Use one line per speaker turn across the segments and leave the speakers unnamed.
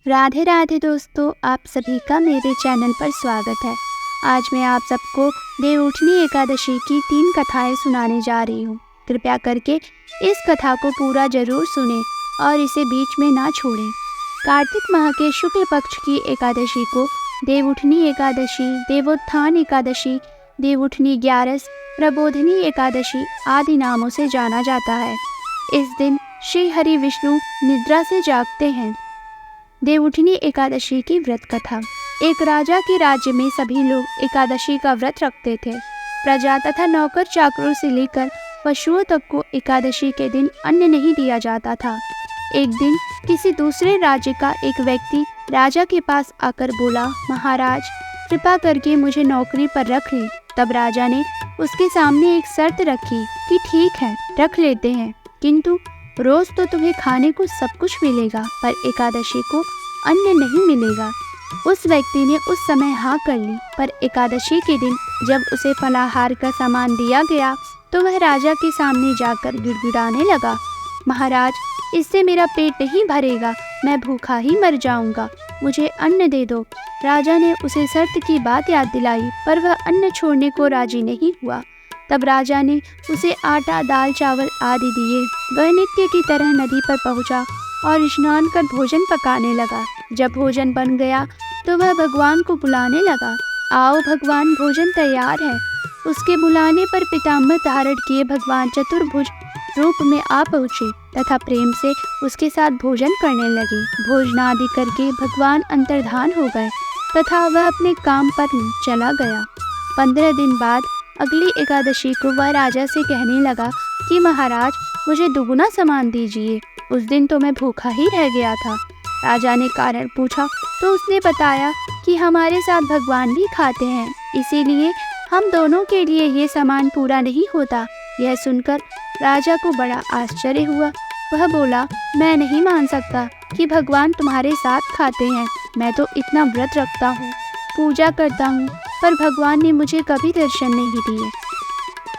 राधे राधे दोस्तों, आप सभी का मेरे चैनल पर स्वागत है। आज मैं आप सबको देवउठनी एकादशी की 3 कथाएं सुनाने जा रही हूँ। कृपया करके इस कथा को पूरा जरूर सुनें और इसे बीच में ना छोड़ें। कार्तिक माह के शुक्ल पक्ष की एकादशी को देवउठनी एकादशी, देवोत्थान एकादशी, देवउठनी ग्यारस, प्रबोधिनी एकादशी आदि नामों से जाना जाता है। इस दिन श्री हरि विष्णु निद्रा से जागते हैं। देवउठनी एकादशी की व्रत कथा। एक राजा के राज्य में सभी लोग एकादशी का व्रत रखते थे। प्रजा तथा नौकर चाकरों से लेकर पशुओं तक को एकादशी के दिन अन्न नहीं दिया जाता था। एक दिन किसी दूसरे राज्य का एक व्यक्ति राजा के पास आकर बोला, महाराज कृपा करके मुझे नौकरी पर रख लें। तब राजा ने उसके सामने एक शर्त रखी कि ठीक है, रख लेते हैं, किंतु रोज तो तुम्हें खाने को सब कुछ मिलेगा, पर एकादशी को अन्न नहीं मिलेगा। उस व्यक्ति ने उस समय हाँ कर ली, पर एकादशी के दिन जब उसे फलाहार का सामान दिया गया तो वह राजा के सामने जाकर गिड़गिड़ाने लगा, महाराज इससे मेरा पेट नहीं भरेगा, मैं भूखा ही मर जाऊंगा, मुझे अन्न दे दो। राजा ने उसे शर्त की बात याद दिलाई, पर वह अन्न छोड़ने को राजी नहीं हुआ। तब राजा ने उसे आटा, दाल, चावल आदि दिए। वह नित्य की तरह नदी पर पहुंचा और स्नान कर भोजन पकाने लगा। जब भोजन बन गया तो वह भगवान को बुलाने लगा, आओ भगवान, भोजन तैयार है। उसके बुलाने पर पीताम्बर धारण किए भगवान चतुर्भुज रूप में आ पहुँचे तथा प्रेम से उसके साथ भोजन करने लगे। भोजनादि करके भगवान अंतर्धान हो गए तथा वह अपने काम पर चला गया। 15 दिन बाद अगली एकादशी को वह राजा से कहने लगा कि महाराज मुझे दुगुना सामान दीजिए, उस दिन तो मैं भूखा ही रह गया था। राजा ने कारण पूछा तो उसने बताया कि हमारे साथ भगवान भी खाते हैं, इसीलिए हम दोनों के लिए ये सामान पूरा नहीं होता। यह सुनकर राजा को बड़ा आश्चर्य हुआ। वह बोला, मैं नहीं मान सकता कि भगवान तुम्हारे साथ खाते हैं। मैं तो इतना व्रत रखता हूँ, पूजा करता हूँ, पर भगवान ने मुझे कभी दर्शन नहीं दिए।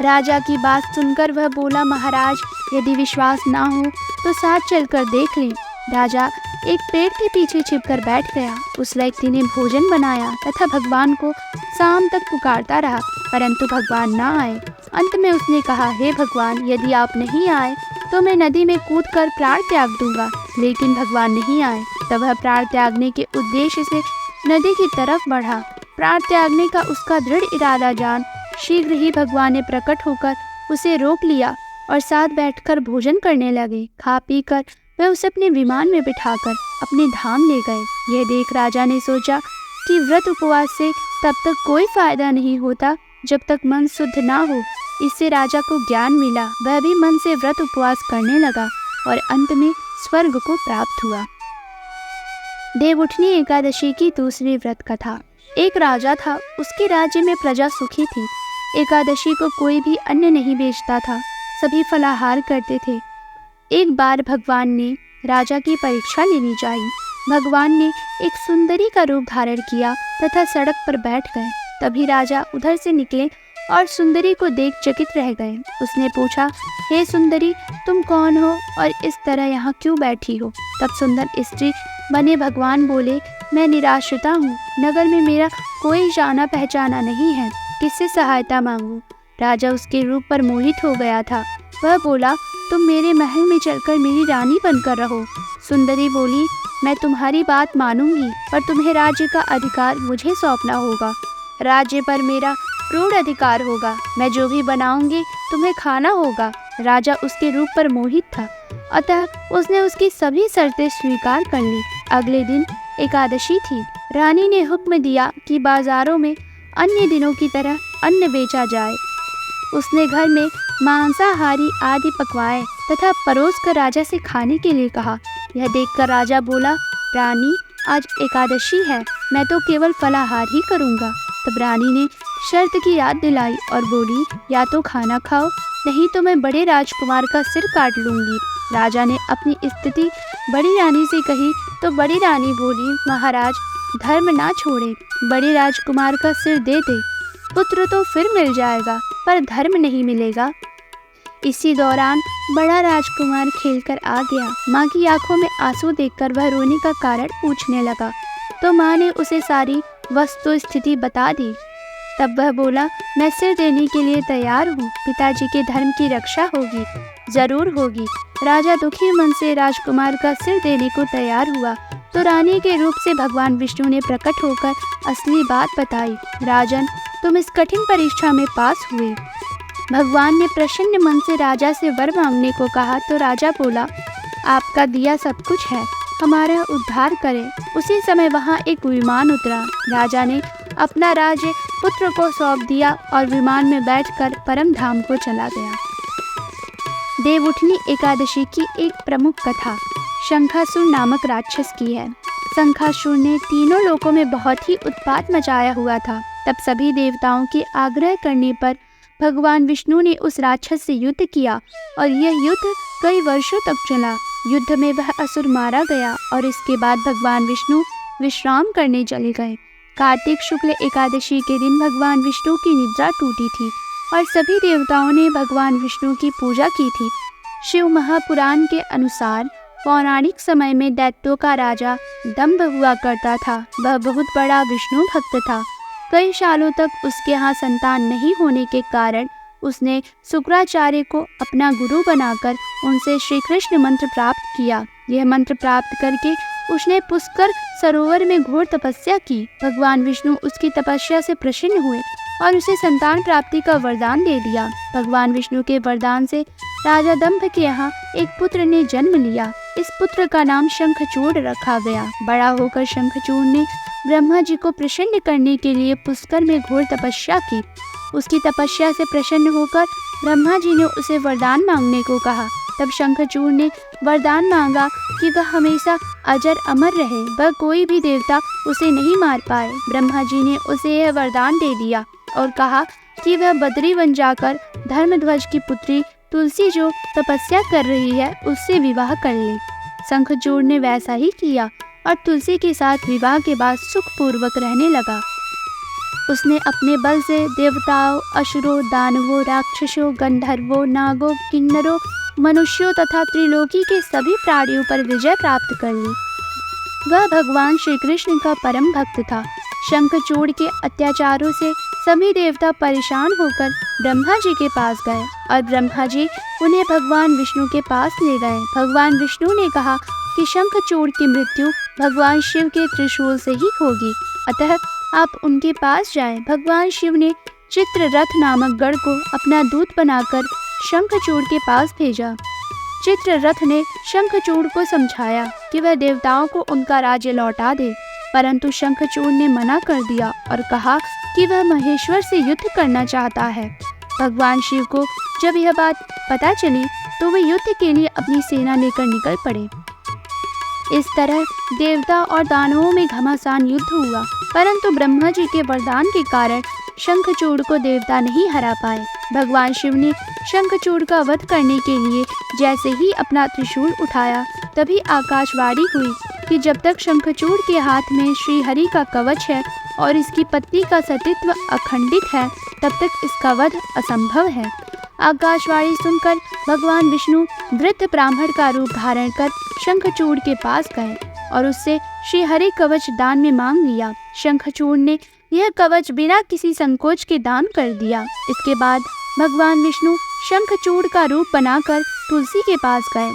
राजा की बात सुनकर वह बोला, महाराज यदि विश्वास ना हो तो साथ चलकर देख लें। राजा एक पेड़ के पीछे छिपकर बैठ गया। उस व्यक्ति ने भोजन बनाया तथा भगवान को शाम तक पुकारता रहा, परंतु भगवान ना आए। अंत में उसने कहा, हे भगवान, यदि आप नहीं आए तो मैं नदी में कूदकर प्राण त्याग दूंगा। लेकिन भगवान नहीं आए। तब वह प्राण त्यागने के उद्देश्य से नदी की तरफ बढ़ा। प्राण त्यागने का उसका दृढ़ इरादा जान शीघ्र ही भगवान ने प्रकट होकर उसे रोक लिया और साथ बैठकर भोजन करने लगे। खा पी कर वह उसे अपने विमान में बिठाकर अपने धाम ले गए। यह देख राजा ने सोचा कि व्रत उपवास से तब तक कोई फायदा नहीं होता जब तक मन शुद्ध ना हो। इससे राजा को ज्ञान मिला। वह भी मन से व्रत उपवास करने लगा और अंत में स्वर्ग को प्राप्त हुआ। देवउठनी एकादशी की दूसरी व्रत कथा। एक राजा था, उसके राज्य में प्रजा सुखी थी। एकादशी को कोई भी अन्न नहीं बेचता था, सभी फलाहार करते थे। एक बार भगवान ने राजा की परीक्षा लेनी चाहिए। भगवान ने एक सुंदरी का रूप धारण किया तथा सड़क पर बैठ गए। तभी राजा उधर से निकले और सुंदरी को देख चकित रह गए। उसने पूछा, हे सुंदरी, तुम कौन हो और इस तरह यहाँ क्यों बैठी हो? तब सुंदर स्त्री बने भगवान बोले, मैं निराश्रिता हूँ, नगर में मेरा कोई जाना पहचाना नहीं है, किससे सहायता मांगूं? राजा उसके रूप पर मोहित हो गया था। वह बोला, तुम मेरे महल में चलकर मेरी रानी बनकर रहो। सुंदरी बोली, मैं तुम्हारी बात मानूंगी, पर तुम्हें राज्य का अधिकार मुझे सौंपना होगा। राज्य पर मेरा पूर्ण अधिकार होगा। मैं जो भी बनाऊंगी तुम्हें खाना होगा। राजा उसके रूप पर मोहित था, अतः उसने उसकी सभी शर्तें स्वीकार कर ली। अगले दिन एकादशी थी। रानी ने हुक्म दिया कि बाजारों में अन्य दिनों की तरह अन्न बेचा जाए। उसने घर में मांसाहारी आदि पकवाए तथा परोस कर राजा से खाने के लिए कहा। यह देखकर राजा बोला, रानी आज एकादशी है, मैं तो केवल फलाहार ही करूँगा। तब रानी ने शर्त की याद दिलाई और बोली, या तो खाना खाओ, नहीं तो मैं बड़े राजकुमार का सिर काट लूँगी। राजा ने अपनी स्थिति बड़ी रानी से कही तो बड़ी रानी बोली, महाराज धर्म ना छोड़े, बड़े राजकुमार का सिर दे दे, पुत्र तो फिर मिल जाएगा, पर धर्म नहीं मिलेगा। इसी दौरान बड़ा राजकुमार खेलकर आ गया। माँ की आंखों में आंसू देखकर वह रोने का कारण पूछने लगा, तो माँ ने उसे सारी वस्तु स्थिति बता दी। तब वह बोला, मैं सिर देने के लिए तैयार हूँ, पिताजी के धर्म की रक्षा होगी, जरूर होगी। राजा दुखी मन से राजकुमार का सिर देने को तैयार हुआ तो रानी के रूप से भगवान विष्णु ने प्रकट होकर असली बात बताई। राजन, तुम इस कठिन परीक्षा में पास हुए। भगवान ने प्रसन्न मन से राजा से वर मांगने को कहा तो राजा बोला, आपका दिया सब कुछ है, हमारा उद्धार करें। उसी समय वहाँ एक विमान उतरा। राजा ने अपना राज्य पुत्र को सौंप दिया और विमान में बैठकर परम धाम को चला गया। देवउठनी एकादशी की एक प्रमुख कथा शंखासुर नामक राक्षस की है। शंखासुर ने तीनों लोकों में बहुत ही उत्पात मचाया हुआ था। तब सभी देवताओं के आग्रह करने पर भगवान विष्णु ने उस राक्षस से युद्ध किया और यह युद्ध कई वर्षों तक चला। युद्ध में वह असुर मारा गया और इसके बाद भगवान विष्णु विश्राम करने चले गए। कार्तिक शुक्ल एकादशी के दिन भगवान विष्णु की निद्रा टूटी थी और सभी देवताओं ने भगवान विष्णु की पूजा की थी। शिव महापुराण के अनुसार पौराणिक समय में दैत्यों का राजा दंभ हुआ करता था। वह बहुत बड़ा विष्णु भक्त था। कई सालों तक उसके यहाँ संतान नहीं होने के कारण उसने शुक्राचार्य को अपना गुरु बनाकर उनसे श्री कृष्ण मंत्र प्राप्त किया। यह मंत्र प्राप्त करके उसने पुष्कर सरोवर में घोर तपस्या की। भगवान विष्णु उसकी तपस्या से प्रसन्न हुए और उसे संतान प्राप्ति का वरदान दे दिया। भगवान विष्णु के वरदान से राजा दंभ के यहाँ एक पुत्र ने जन्म लिया। इस पुत्र का नाम शंखचूड़ रखा गया। बड़ा होकर शंखचूड़ ने ब्रह्मा जी को प्रसन्न करने के लिए पुष्कर में घोर तपस्या की। उसकी तपस्या से प्रसन्न होकर ब्रह्मा जी ने उसे वरदान मांगने को कहा। तब शंखचूड़ ने वरदान मांगा कि वह हमेशा अजर अमर रहे, वह कोई भी देवता उसे नहीं मार पाए। ब्रह्मा जी ने उसे यह वरदान दे दिया और कहा कि वह बद्री वन जाकर धर्मध्वज की पुत्री तुलसी जो तपस्या कर रही है उससे विवाह कर ले। शंखचूड़ ने वैसा ही किया और तुलसी के साथ विवाह के बाद सुखपूर्वक रहने लगा। उसने अपने बल से देवताओं, असुरों, दानवों, राक्षसों, गंधर्वों, नागों, किन्नरों, मनुष्यों तथा त्रिलोकी के सभी प्राणियों पर विजय प्राप्त कर ली। वह भगवान श्री कृष्ण का परम भक्त था। शंखचूड़ के अत्याचारों से सभी देवता परेशान होकर ब्रह्मा जी के पास गए और ब्रह्मा जी उन्हें भगवान विष्णु के पास ले गए। भगवान विष्णु ने कहा कि शंखचूड़ की मृत्यु भगवान शिव के त्रिशूल से ही होगी, अतः आप उनके पास जाएं। भगवान शिव ने चित्ररथ नामक गण को अपना दूत बनाकर शंखचूड़ के पास भेजा। चित्ररथ ने शंखचूड़ को समझाया कि वह देवताओं को उनका राज्य लौटा दे, परंतु शंखचूड़ ने मना कर दिया और कहा कि वह महेश्वर से युद्ध करना चाहता है। भगवान शिव को जब यह बात पता चली तो वे युद्ध के लिए अपनी सेना लेकर निकल पड़े। इस तरह देवता और दानवों में घमासान युद्ध हुआ, परंतु ब्रह्मा जी के वरदान के कारण शंखचूड़ को देवता नहीं हरा पाए। भगवान शिव ने शंखचूड़ का वध करने के लिए जैसे ही अपना त्रिशूल उठाया तभी आकाशवाणी हुई कि जब तक शंखचूड़ के हाथ में श्री हरि का कवच है और इसकी पत्नी का सतीत्व अखंडित है तब तक इसका वध असंभव है। आकाशवाणी सुनकर भगवान विष्णु वृद्ध ब्राह्मण का रूप धारण कर शंखचूड़ के पास गए और उससे श्री हरि कवच दान में मांग लिया। शंखचूड़ ने यह कवच बिना किसी संकोच के दान कर दिया। इसके बाद भगवान विष्णु शंखचूड़ का रूप बनाकर तुलसी के पास गए।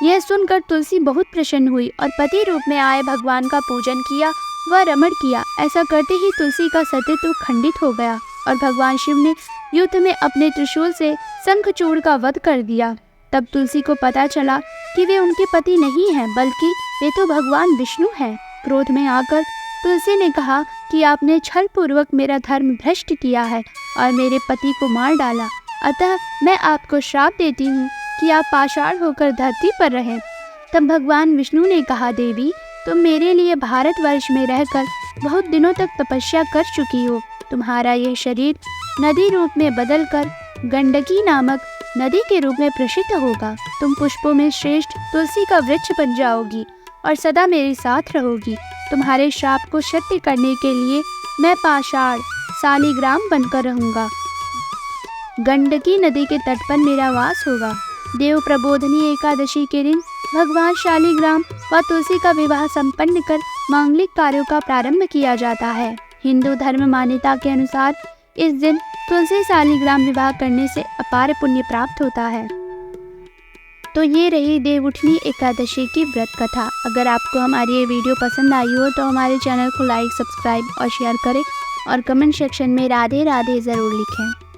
यह सुनकर तुलसी बहुत प्रसन्न हुई और पति रूप में आए भगवान का पूजन किया व रमण किया। ऐसा करते ही तुलसी का सतीत्व खंडित हो गया और भगवान शिव ने युद्ध में अपने त्रिशूल से शंखचूड़ का वध कर दिया। तब तुलसी को पता चला कि वे उनके पति नहीं हैं, बल्कि वे तो भगवान विष्णु हैं। क्रोध में आकर तुलसी ने कहा कि आपने छल पूर्वक मेरा धर्म भ्रष्ट किया है और मेरे पति को मार डाला, अतः मैं आपको श्राप देती हूँ कि आप पाषाण होकर धरती पर रहें। तब भगवान विष्णु ने कहा, देवी तुम मेरे लिए भारतवर्ष में रहकर बहुत दिनों तक तपस्या कर चुकी हो। तुम्हारा यह शरीर नदी रूप में बदलकर गंडकी नामक नदी के रूप में प्रसिद्ध होगा। तुम पुष्पों में श्रेष्ठ तुलसी का वृक्ष बन जाओगी और सदा मेरे साथ रहोगी। तुम्हारे श्राप को सत्य करने के लिए मैं पाषाण शालिग्राम बनकर रहूंगा। गंडकी नदी के तट पर मेरा वास होगा। देव प्रबोधनी एकादशी के दिन भगवान शालिग्राम व तुलसी का विवाह संपन्न कर मांगलिक कार्यों का प्रारंभ किया जाता है। हिंदू धर्म मान्यता के अनुसार इस दिन तुलसी शालिग्राम विवाह करने से अपार पुण्य प्राप्त होता है। तो ये रही देवउठनी एकादशी की व्रत कथा। अगर आपको हमारी ये वीडियो पसंद आई हो तो हमारे चैनल को लाइक, सब्सक्राइब और शेयर करें और कमेंट सेक्शन में राधे राधे ज़रूर लिखें।